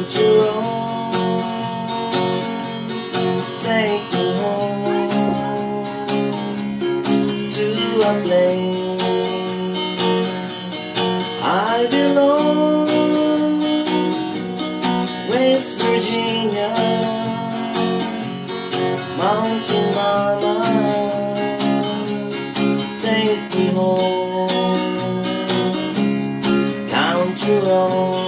country road, take me home to a place I belong, West Virginia, Mountain Mama, take me home, country road.